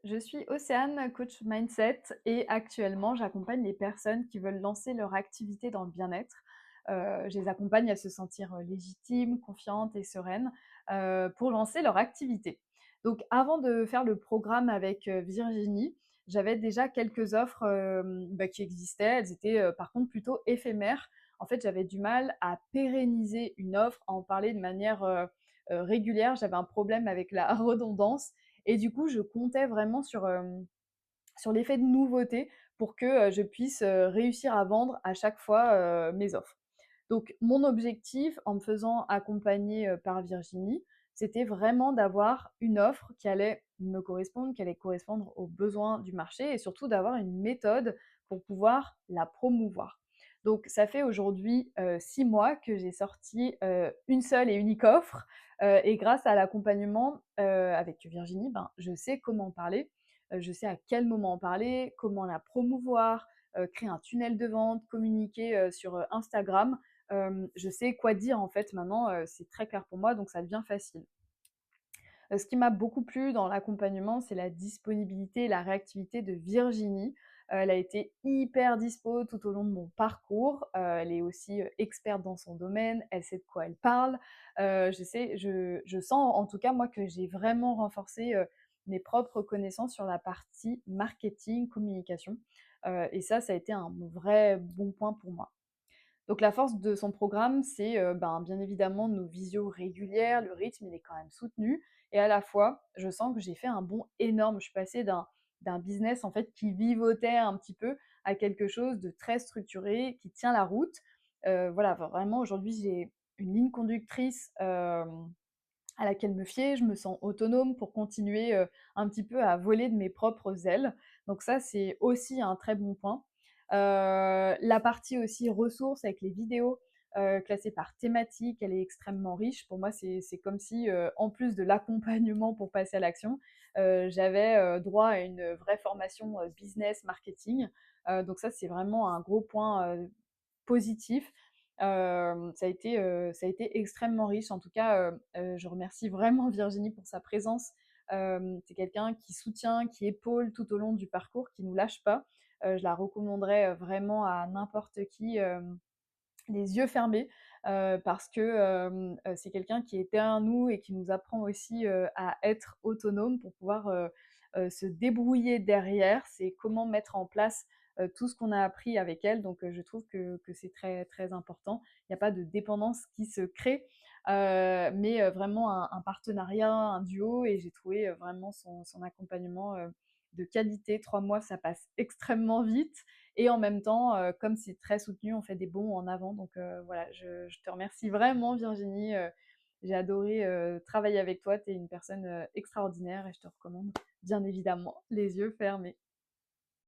Je suis Océane, coach mindset et actuellement, j'accompagne les personnes qui veulent lancer leur activité dans le bien-être. Je les accompagne à se sentir, légitimes, confiantes et sereines, pour lancer leur activité. Donc avant de faire le programme avec, Virginie, j'avais déjà quelques offres, qui existaient. Elles étaient, par contre plutôt éphémères. En fait, j'avais du mal à pérenniser une offre, à en parler de manière, régulière. J'avais un problème avec la redondance et du coup, je comptais vraiment sur l'effet de nouveauté pour que, je puisse, réussir à vendre à chaque fois, mes offres. Donc mon objectif en me faisant accompagner, par Virginie, c'était vraiment d'avoir une offre qui allait me correspondre, qui allait correspondre aux besoins du marché et surtout d'avoir une méthode pour pouvoir la promouvoir. Donc ça fait aujourd'hui, 6 mois que j'ai sorti, une seule et unique offre, et grâce à l'accompagnement, avec Virginie, ben, je sais comment en parler, je sais à quel moment en parler, comment la promouvoir, créer un tunnel de vente, communiquer, sur, Instagram. Je sais quoi dire en fait maintenant, c'est très clair pour moi donc ça devient facile. Ce qui m'a beaucoup plu dans l'accompagnement, c'est la disponibilité et la réactivité de Virginie. Elle a été hyper dispo tout au long de mon parcours. Elle est aussi, experte dans son domaine, elle sait de quoi elle parle. Je sens en tout cas moi que j'ai vraiment renforcé, mes propres connaissances sur la partie marketing, communication, et ça a été un vrai bon point pour moi. Donc la force de son programme, c'est, bien évidemment nos visios régulières, le rythme il est quand même soutenu et à la fois, je sens que j'ai fait un bond énorme. Je suis passée d'un business en fait qui vivotait un petit peu à quelque chose de très structuré, qui tient la route. Voilà, vraiment aujourd'hui j'ai une ligne conductrice, à laquelle me fier, je me sens autonome pour continuer, un petit peu à voler de mes propres ailes. Donc ça, c'est aussi un très bon point. La partie aussi ressources avec les vidéos, classées par thématique, elle est extrêmement riche. Pour moi, c'est comme si, en plus de l'accompagnement pour passer à l'action, j'avais, droit à une vraie formation, business, marketing. Donc ça, c'est vraiment un gros point, positif. Ça a été extrêmement riche. En tout cas, je remercie vraiment Virginie pour sa présence. C'est quelqu'un qui soutient, qui épaule tout au long du parcours, qui nous lâche pas. Je la recommanderais, vraiment à n'importe qui, les yeux fermés, parce que, c'est quelqu'un qui est derrière nous et qui nous apprend aussi, à être autonome pour pouvoir, se débrouiller derrière. C'est comment mettre en place, tout ce qu'on a appris avec elle, donc je trouve que c'est très, très important. Il n'y a pas de dépendance qui se crée, mais vraiment un partenariat, un duo et j'ai trouvé, vraiment son accompagnement, de qualité. 3 mois, ça passe extrêmement vite et en même temps, comme c'est très soutenu, on fait des bonds en avant. Donc voilà, je te remercie vraiment Virginie, j'ai adoré, travailler avec toi. Tu es une personne, extraordinaire et je te recommande bien évidemment les yeux fermés.